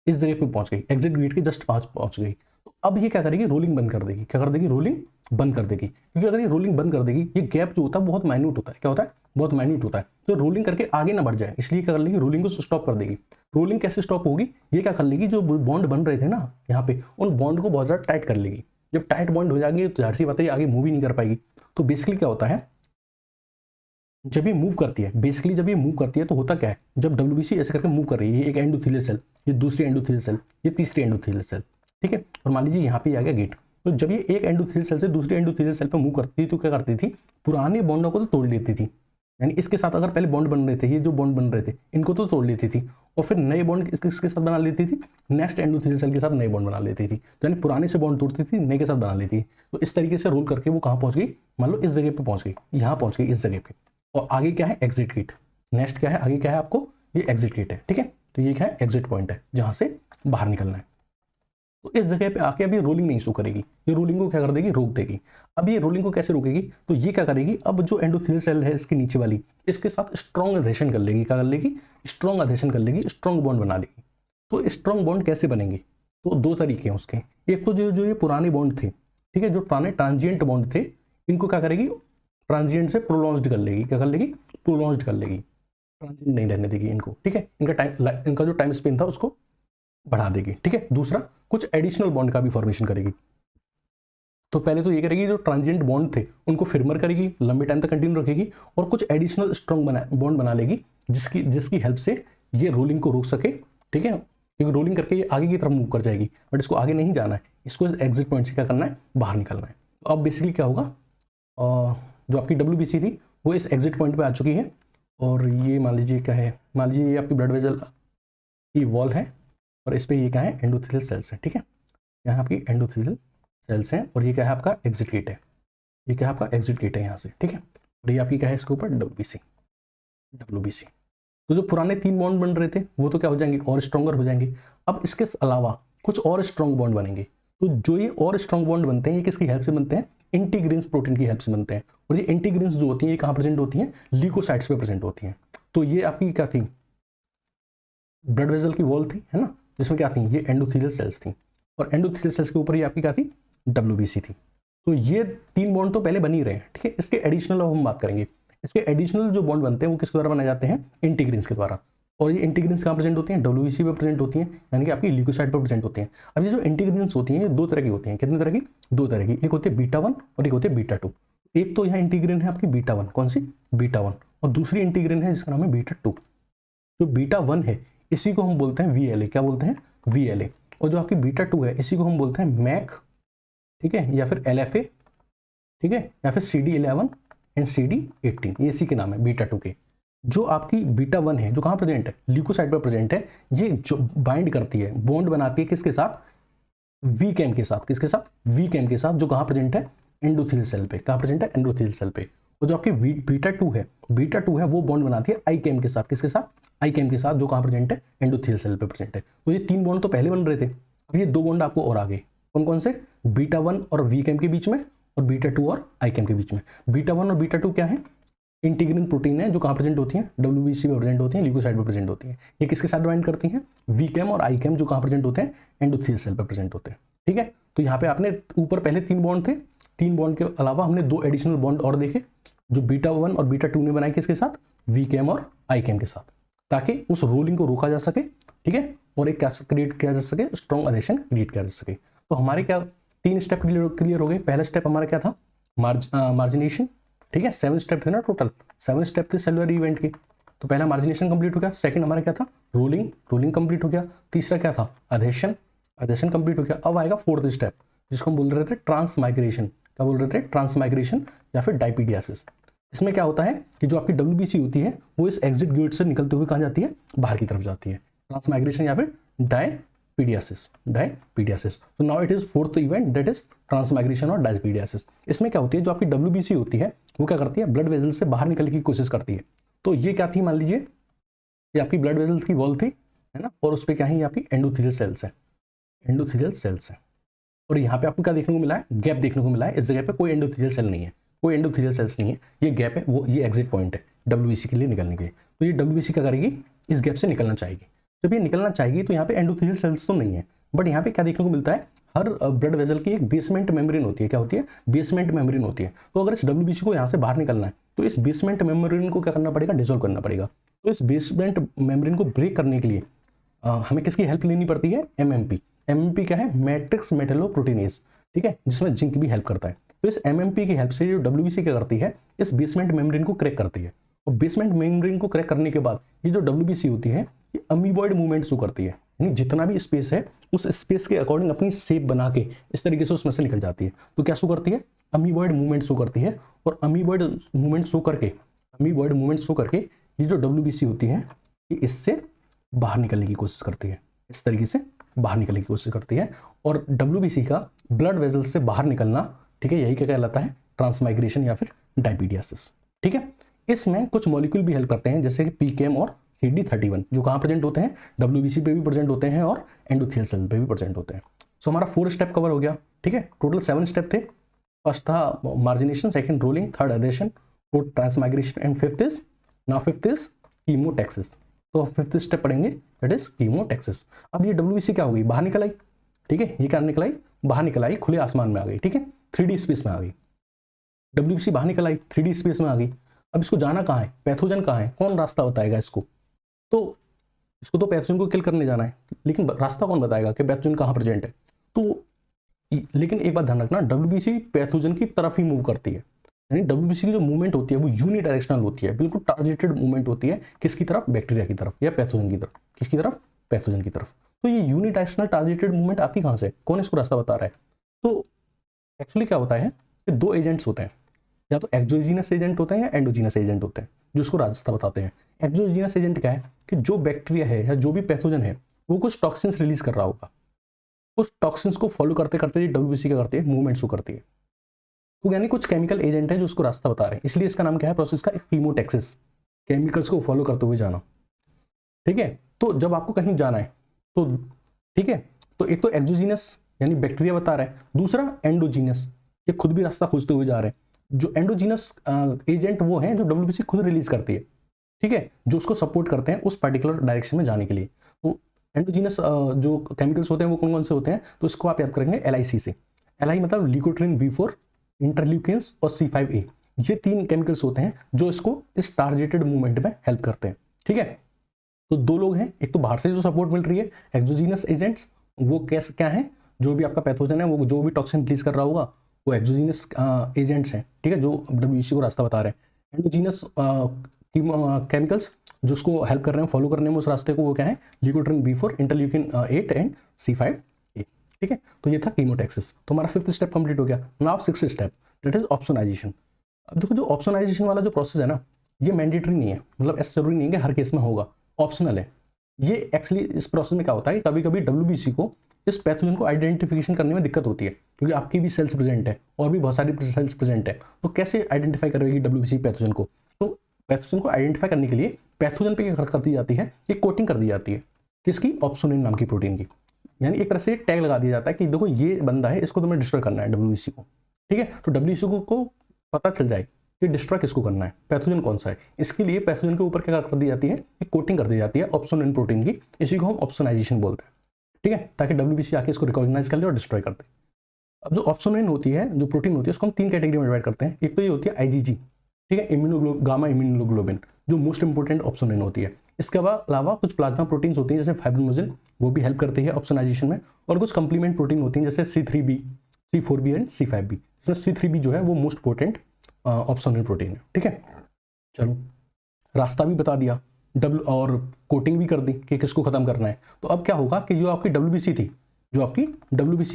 इस जगह पे पहुंच गई, एग्जिट गेट के जस्ट पास पहुंच गई। तो अब ये क्या करेगी, रोलिंग बंद कर देगी। क्या कर देगी, रोलिंग बंद कर देगी। क्योंकि अगर ये रोलिंग बंद कर देगी, ये गैप जो होता है बहुत माइन्यूट होता है। क्या होता है, बहुत माइन्यूट होता है। तो रोलिंग करके आगे ना बढ़ जाए, इसलिए क्या कर लेगी, रोलिंग को स्टॉप कर देगी। रोलिंग कैसे स्टॉप होगी, ये क्या कर लेगी, जो बॉन्ड बन रहे थे ना यहाँ पे, उन बॉन्ड को बहुत ज़्यादा टाइट कर लेगी। जब टाइट बॉन्ड हो जाएंगे तो जाहिर सी बात है आगे मूव ही नहीं कर पाएगी। तो बेसिकली क्या होता है, जब ये मूव करती है, बेसिकली जब ये मूव करती है तो होता क्या है, जब WBC ऐसे करके मूव कर रही है, ये एक एंडोथेलियल सेल, ये दूसरी एंडोथेलियल सेल, ये तीसरी एंडोथेलियल सेल, ठीक है। और मान लीजिए यहाँ पे आ गया गेट। तो जब ये एक एंडोथेलियल सेल से दूसरी एंडोथेलियल सेल पर मूव करती थी तो क्या करती थी, पुराने बॉन्डों को तो तोड़ लेती थी। यानी इसके साथ अगर पहले बॉन्ड बन रहे थे, ये जो बॉन्ड बन रहे थे इनको तो तोड़ लेती थी, और फिर नए बॉन्ड किसके साथ बना लेती थी, नेक्स्ट एंडोथेलियल सेल के साथ नए बॉन्ड बना लेती थी। तो यानी पुराने से बॉन्ड तोड़ती थी, नए के साथ बना लेती थी। तो इस तरीके से रोल करके वो कहाँ पहुंच गई, मान लो इस जगह पे पहुंच गई, यहाँ पहुंच गई इस जगह पे। और आगे क्या है, एग्जिट गेट। नेक्स्ट क्या है, आगे क्या है आपको, ये एग्जिट गेट है, ठीक है। तो ये क्या है, एग्जिट पॉइंट है जहां से बाहर निकलना है। तो इस जगह पे आके अभी रोलिंग नहीं शो करेगी, ये रोलिंग को क्या कर देगी, रोक देगी। अब ये रोलिंग को कैसे रोकेगी, तो ये क्या करेगी, अब जो एंडोथेलियल सेल है इसके नीचे वाली, इसके साथ स्ट्रॉन्ग अधेशन कर लेगी। क्या कर लेगी, स्ट्रॉन्ग अधेशन कर लेगी, स्ट्रॉन्ग बॉन्ड बना लेगी। तो स्ट्रॉन्ग बॉन्ड कैसे बनेंगे, तो दो तरीके हैं उसके। एक तो जो ये पुराने बॉन्ड थे, ठीक है, जो पुराने ट्रांजिएंट बॉन्ड थे, इनको क्या करेगी, ट्रांजिएंट से प्रोलॉन्ज्ड कर लेगी। क्या कर लेगी, प्रोलॉन्ज्ड कर लेगी, ट्रांजिएंट नहीं रहने देगी इनको, ठीक है। इनका जो टाइम स्पेन था उसको बढ़ा देगी, ठीक है। दूसरा, कुछ एडिशनल बॉन्ड का भी फॉर्मेशन करेगी। तो पहले तो ये करेगी, जो ट्रांजिएंट बॉन्ड थे उनको फिर्मर करेगी, लंबे टाइम तक कंटिन्यू रखेगी, और कुछ एडिशनल स्ट्रॉन्ग बॉन्ड बना लेगी, जिसकी हेल्प से ये रोलिंग को रोक सके, ठीक है। क्योंकि रोलिंग करके ये आगे की तरफ मूव कर जाएगी, बट इसको आगे नहीं जाना है, इसको इस एग्जिट पॉइंट से क्या करना है, बाहर निकलना है। तो अब बेसिकली क्या होगा, जो आपकी WBC थी वो इस एग्जिट पॉइंट पे आ चुकी है, और ये मान लीजिए क्या है, मान लीजिए ये आपकी ब्लड वेसल की वॉल है, और इस पे ये क्या है, एंडोथेलियल सेल्स है, ठीक है। यहाँ आपकी एंडोथेलियल सेल्स हैं, और ये क्या है आपका एग्जिट गेट है, ये क्या है आपका एग्जिट गेट है यहाँ से, ठीक है। और ये आपकी क्या है, इसके ऊपर WBC। तो जो पुराने 3 बॉन्ड बन रहे थे वो तो क्या हो जाएंगे, और स्ट्रॉन्गर हो जाएंगे। अब इसके अलावा कुछ और स्ट्रॉन्ग बॉन्ड बनेंगे। तो जो ये और स्ट्रॉन्ग बॉन्ड बनते हैं, ये किसकी हेल्प से बनते हैं, इंटीग्रिन्स प्रोटीन की हेल्प से बनते हैं। और ये इंटीग्रिन्स जो होती हैं ये कहाँ प्रेजेंट होती हैं, ल्यूकोसाइट्स पे प्रेजेंट होती हैं। तो ये आपकी क्या थी, ब्लड वेसल की वॉल थी, है ना, जिसमें क्या थी, ये एंडोथेलियल सेल्स थी, और एंडोथेलियल सेल्स के ऊपर ये आपकी क्या थी, WBC थी। तो ये 3 बॉन्ड तो पहले बन ही रहे हैं, ठीक है। इसके एडिशनल अब हम बात करेंगे। इसके एडिशनल जो बॉन्ड बनते हैं वो किसके द्वारा बनाए जाते हैं, इंटीग्रिन्स के द्वारा। और ये इंटीग्रिन्स कहाँ प्रेजेंट होती हैं, WBC पे प्रेजेंट होती हैं, यानी कि आपकी ल्यूकोसाइट पर प्रेजेंट होती हैं। अब ये जो इंटीग्रिन्स होती हैं ये 2 तरह की होती हैं। कितने तरह की, 2 तरह की। एक होती है β1 और एक होती है β2। एक तो यहाँ इंटीग्रिन है आपकी β1, कौन सी, β1, और दूसरी इंटीग्रिन है जिसका नाम है β2। जो β1 है इसी को हम बोलते हैं VLA। क्या बोलते हैं, VLA। और जो आपकी β2 है इसी को हम बोलते हैं MAC, ठीक है, या फिर LFA, ठीक है, या फिर CD11 एंड CD18, ये इसी के नाम है β2 के। जो आपकी β1 है जो कहाँ प्रेजेंट है, ल्यूकोसाइट पर प्रेजेंट है। ये जो बाइंड करती है, बॉन्ड बनाती है किसके साथ, VCAM के साथ। किसके साथ, VCAM के साथ, जो कहाँ प्रेजेंट है, एंडोथेलियल सेल पे। कहाँ प्रेजेंट है, एंडोथेलियल सेल पे। और जो आपकी β2 है वो बॉन्ड बनाती है ICAM के साथ। किसके साथ, ICAM के साथ, जो कहाँ प्रेजेंट है, एंडोथेलियल सेल पे प्रेजेंट है। तो ये 3 बॉन्ड तो पहले बन रहे थे, अब ये 2 बॉन्ड आपको और आगे, कौन कौन से, β1 और VCAM के बीच में, और β2 और ICAM के बीच में। β1 और β2 क्या है, इंटीग्रिन प्रोटीन है, जो कहाँ प्रेजेंट होती हैं, WBC में प्रेजेंट होती हैं, ल्यूकोसाइट पर प्रेजेंट होती हैं। ये किसके साथ बाइंड करती हैं, VCAM और ICAM, जो कहाँ प्रेजेंट होते हैं, एंडोथेलियल सेल पर प्रेजेंट होते हैं, ठीक है। तो यहाँ पे आपने ऊपर पहले 3 बॉन्ड थे, 3 बॉन्ड के अलावा हमने 2 एडिशनल बॉन्ड और देखे, जो β1 और β2 ने बनाए किसके साथ, VCAM और ICAM के साथ, ताकि उस रोलिंग को रोका जा सके, ठीक है, और एक क्या क्रिएट किया जा सके, स्ट्रॉन्ग अधेशन क्रिएट किया जा सके। तो हमारे क्या 3 स्टेप क्लियर हो गए। पहला स्टेप हमारा क्या था, मार्जिनेशन, ठीक है। 7 स्टेप थे ना टोटल, 7 स्टेप थे सेलुलर इवेंट के। तो पहला मार्जिनेशन कंप्लीट हो गया। सेकंड हमारा क्या था, रोलिंग कंप्लीट हो गया। तीसरा क्या था, अधेशन कंप्लीट हो गया। अब आएगा 4th स्टेप, जिसको हम बोल रहे थे ट्रांसमाइग्रेशन। क्या बोल रहे थे, ट्रांसमाइग्रेशन या फिर डायपीडियासिस। इसमें क्या होता है कि जो आपकी WBC होती है वो इस एग्जिट गेट से निकलते हुए कहाँ जाती है, बाहर की तरफ जाती है। ट्रांसमाइग्रेशन या फिर डायपीडियासिस, डायपीडियासिस। तो now it is fourth event, that is transmigration और डायपीडियासिस। इसमें क्या होती है, जो आपकी WBC होती है वो क्या करती है, ब्लड वेजल से बाहर निकलने की कोशिश करती है। तो ये क्या थी, मान लीजिए ये आपकी ब्लड वेजल की वॉल थी, है ना, और उस पर क्या है, ये आपकी एंडोथेलियल सेल्स है, एंडोथेलियल सेल्स है। और यहाँ पे आपको क्या देखने को मिला है, गैप देखने को मिला है। इस जगह पे कोई एंडोथेलियल सेल नहीं है, कोई एंडोथेलियल सेल्स नहीं है, ये गैप है, वो ये एग्जिट पॉइंट है WBC के लिए निकलने के लिए। तो ये WBC क्या करेगी, इस गैप से निकलना चाहेगी। जब ये निकलना चाहेगी तो यहाँ पे एंडोथेलियल सेल्स तो नहीं है, बट यहाँ पे क्या देखने को मिलता है, हर ब्लड वेजल की एक बेसमेंट मेम्ब्रेन होती है। क्या होती है, बेसमेंट मेम्ब्रेन होती है। तो अगर इस WBC को यहाँ से बाहर निकलना है तो इस बेसमेंट मेम्ब्रेन को क्या करना पड़ेगा, डिसॉल्व करना पड़ेगा। तो इस बेसमेंट मेम्ब्रेन को ब्रेक करने के लिए हमें किसकी हेल्प लेनी पड़ती है, MMP क्या है, मैट्रिक्स मेटलोप्रोटीनेज, ठीक है, जिसमें जिंक भी हेल्प करता है। तो इस MMP की हेल्प से जो WBC क्या करती है, इस बेसमेंट मेम्ब्रेन को क्रैक करती है। और बेसमेंट मेम्ब्रेन को क्रैक करने के बाद ये जो WBC होती है, ये अमीबॉइड मूवमेंट शो करती है, यानी जितना भी स्पेस है उस स्पेस के अकॉर्डिंग अपनी शेप बना के इस तरीके से उसमें से निकल जाती है। तो क्या शो करती है, अमीबॉइड मूवमेंट शो करती है। और अमीबॉइड मूवमेंट शो करके ये जो WBC होती है, ये इससे बाहर निकलने की कोशिश करती है, इस तरीके से बाहर निकलने की कोशिश करती है। और WBC का ब्लड वेजल से बाहर निकलना, ठीक है, यही क्या कहलाता है, ट्रांसमाइग्रेशन या फिर डायपीडियासिस, ठीक है। इसमें कुछ मॉलिक्यूल भी हेल्प करते हैं, जैसे कि PKM और CD31, जो कहाँ प्रेजेंट होते हैं, WBC पे भी प्रेजेंट होते हैं और एंडोथेलियल सेल पे भी प्रेजेंट होते हैं। सो हमारा 4 स्टेप कवर हो गया, ठीक है। टोटल 7 स्टेप थे। फर्स्ट था margination, second rolling, third adhesion, fourth transmigration and fifth is chemotaxis. तो फिफ्थ स्टेप पढ़ेंगे, दैट इज कीमोटैक्सिस। अब ये WBC क्या होगी, बाहर निकल आई, ठीक है, ये क्या निकल आई, बाहर निकल आई, खुले आसमान में आ गई, ठीक है, 3D स्पेस में आ गई। WBC बाहर निकल आई, 3D स्पेस में आ गई। अब इसको जाना कहाँ है, पैथोजन कहाँ है, कौन रास्ता बताएगा इसको, तो इसको तो पैथोजन को किल करने जाना है, लेकिन रास्ता कौन बताएगा कि पैथोजन कहाँ प्रेजेंट है। तो लेकिन एक बात ध्यान रखना, WBC पैथोजन की तरफ ही मूव करती है, यानी WBC की जो मूवमेंट होती है वो यूनिडायरेक्शनल होती है, बिल्कुल टारगेटेड मूवमेंट होती है। किसकी तरफ, बैक्टीरिया की तरफ या पैथोजन की तरफ, किसकी तरफ, पैथोजन की तरफ। तो ये यूनिडायरेक्शनल टारगेटेड मूवमेंट आती कहाँ से, कौन इसको रास्ता बता रहा है। तो एक्चुअली क्या होता है कि 2 एजेंट्स होते हैं, या तो एक्सोजीनस एजेंट होते हैं या एंडोजीनस एजेंट होते हैं, जो उसको रास्ता बताते हैं। एक्सोजीनस एजेंट क्या है कि जो बैक्टीरिया है या जो भी पैथोजन है वो कुछ टॉक्सिन्स रिलीज कर रहा होगा, उस टॉक्सिन्स को फॉलो करते करते WBC क्या करती है, मूवमेंट शो करती है। तो यानी कुछ केमिकल एजेंट है जो उसको रास्ता बता रहे हैं, इसलिए इसका नाम क्या है, प्रोसेस का, कीमोटैक्सिस, केमिकल्स को फॉलो करते हुए जाना, ठीक है। तो जब आपको कहीं जाना है तो ठीक है, तो एक तो एक्सोजीनस यानी बैक्टीरिया बता रहा है, दूसरा एंडोजीनस, ये खुद भी रास्ता खोजते हुए जा रहे हैं। जो एंडोजीनस एजेंट वो हैं जो WBC खुद रिलीज करती है, ठीक है, जो उसको सपोर्ट करते हैं उस पर्टिकुलर डायरेक्शन में जाने के लिए। तो एंडोजीनस जो केमिकल्स होते हैं वो कौन कौन से होते हैं, तो इसको आप याद करेंगे LIC से। LI मतलब ल्यूकोट्रिन B4, इंटरल्यूकिन्स और C5a, ये 3 केमिकल्स होते हैं जो इसको इस टारगेटेड मूवमेंट में हेल्प करते हैं, ठीक है। तो 2 लोग हैं, एक तो बाहर से जो सपोर्ट मिल रही है एक्सोजीनस एजेंट्स, वो कैसे क्या है, जो भी आपका पैथोजन है वो जो भी टॉक्सिन रिलीज कर रहा होगा वो एक्सोजीनस एजेंट्स हैं, ठीक है, जो WBC को रास्ता बता रहे हैं। एंडोजीनस केमिकल्स जो उसको हेल्प कर रहे हैं फॉलो करने में उस रास्ते को, वो क्या है, ल्यूकोट्रिन B4, इंटरल्यूकिन 8 एंड C5a, ठीक है। तो ये था कीमोटैक्सिस। तो हमारा 5th स्टेप कंप्लीट हो गया। Now 6th step, that is opsonisation. अब देखो जो ऑप्सोनाइजेशन वाला जो प्रोसेस है ना, ये मैंडेटरी नहीं है, मतलब ऐसा जरूरी नहीं है कि हर केस में होगा, ऑप्शनल है। ये एक्चुअली इस प्रोसेस में क्या होता है कि कभी कभी WBC को इस पैथोजन को आइडेंटिफिकेशन करने में दिक्कत होती है, क्योंकि आपकी भी सेल्स प्रेजेंट है और भी बहुत सारी सेल्स प्रेजेंट है। तो कैसे आइडेंटिफाई करेगी WBC पैथोजन को, तो पैथोजन को आइडेंटिफाई करने के लिए पैथोजन पे क्या कर दी जाती है, एक कोटिंग कर दी जाती है, किसकी, ऑप्सोनिन नाम की प्रोटीन की। यानी एक तरह से टैग लगा दिया जाता है कि देखो ये बंदा है, इसको तुम्हें डिस्ट्रॉय करना है WBC को, ठीक है। तो WBC को पता चल जाए कि डिस्ट्रॉय किसको करना है, पैथोजन कौन सा है। इसके लिए पैथोजन के ऊपर क्या कर दी जाती है, एक कोटिंग कर दी जाती है ऑप्सोनिन प्रोटीन की, इसी को हम ऑप्सोनाइजेशन बोलते हैं, ठीक है, ताकि WBC आके इसको रिकॉग्नाइज कर ले और डिस्ट्रॉय कर दे। अब जो ऑप्सोनिन होती है, जो प्रोटीन होती है, उसको हम 3 कैटेगरी में डिवाइड करते हैं। एक तो ये होती है IgG, ठीक है, गामा इम्यूनोग्लोबिन, जो मोस्ट इंपॉर्टेंट ऑप्सोनिन होती है। इसके अलावा कुछ प्लाज्मा प्रोटीन्स होती हैं जैसे फाइब्रिनोजन, वो भी हेल्प करती है ऑप्सोनाइजेशन में। और कुछ कंप्लीमेंट प्रोटीन होती हैं जैसे C3b, C4b एंड C5b। इसमें C3b जो है वो मोस्ट इंपॉर्टेंट ऑप्सोनिन प्रोटीन है, ठीक है। चलो, रास्ता भी बता दिया, और कोटिंग भी कर दी कि किसको खत्म करना है। तो अब क्या होगा कि जो आपकी WBC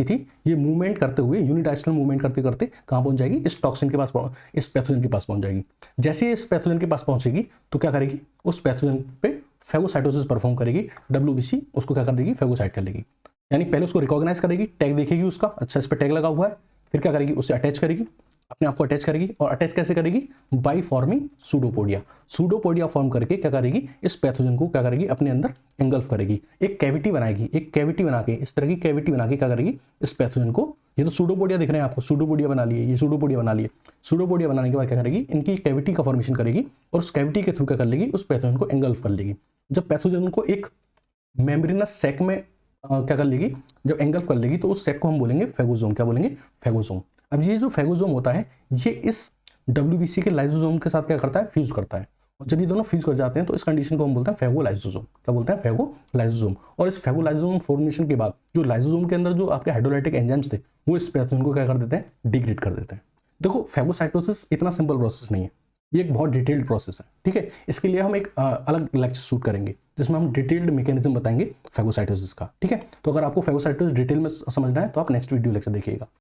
थी, ये मूवमेंट करते हुए, यूनिडायरेक्शनल मूवमेंट करते करते कहाँ पहुंच जाएगी, इस टॉक्सिन के पास, इस पैथोजन के पास पहुंच जाएगी। जैसे इस पैथोजन के पास पहुंचेगी तो क्या करेगी, उस पैथोजन पे फेगोसाइटोसिस परफॉर्म करेगी, WBC उसको क्या कर देगी, फेगोसाइट कर लेगी। यानी पहले उसको रिकॉग्नाइज करेगी, टैग देखेगी उसका, अच्छा इस पर टैग लगा हुआ है, फिर क्या करेगी, उससे अटैच करेगी, अपने आप को अटैच करेगी। और अटैच कैसे करेगी, by forming pseudopodia. Pseudopodia form करके क्या करेगी, इस पैथोजन को क्या करेगी, अपने अंदर एंगल्फ करेगी, एक कैविटी बनाएगी, एक कैविटी बना के, इस तरह की कैविटी बना के क्या करेगी, इस पैथोजन को, ये तो सूडोपोडिया दिख रहे हैं आपको, सूडोपोडिया बना लिए, ये सूडोपोडिया बना लिए। सूडोपोडिया बनाने के बाद क्या करेगी, इनकी कैविटी का फॉर्मेशन करेगी और उस कैविटी के थ्रू क्या कर लेगी, उस पैथोजन को एंगल्फ कर लेगी। जब पैथोजन को एक मेम्ब्रेनस सैक में क्या कर लेगी, जब एंगल्फ कर लेगी, तो उस सैक को हम बोलेंगे फेगोसोम। क्या बोलेंगे, फेगोसोम। अब ये जो फेगोसोम होता है, ये इस WBC के लाइसोसोम के साथ क्या करता है, फ्यूज करता है। और जब ये दोनों फ्यूज कर जाते हैं तो इस कंडीशन को हम बोलते हैं फेगोलाइसोसोम। क्या बोलते हैं, फेगोलाइसोसोम। और इस फेगोलाइसोसोम फॉर्मेशन के बाद जो लाइसोसोम के अंदर जो आपके हाइड्रोलाइटिक एंजाइम्स थे, वो इस पैथोजन को क्या कर देते हैं, डिग्रेड कर देते हैं। देखो फेगोसाइटोसिस इतना सिंपल प्रोसेस नहीं है, ये एक बहुत डिटेल्ड प्रोसेस है, ठीक है। इसके लिए हम एक अलग लेक्चर शूट करेंगे जिसमें हम डिटेल्ड मैकेनिज्म बताएंगे फेगोसाइटोसिस का, ठीक है। तो अगर आपको फेगोसाइटोसिस डिटेल में समझना है तो आप नेक्स्ट वीडियो लेक्चर देखिएगा।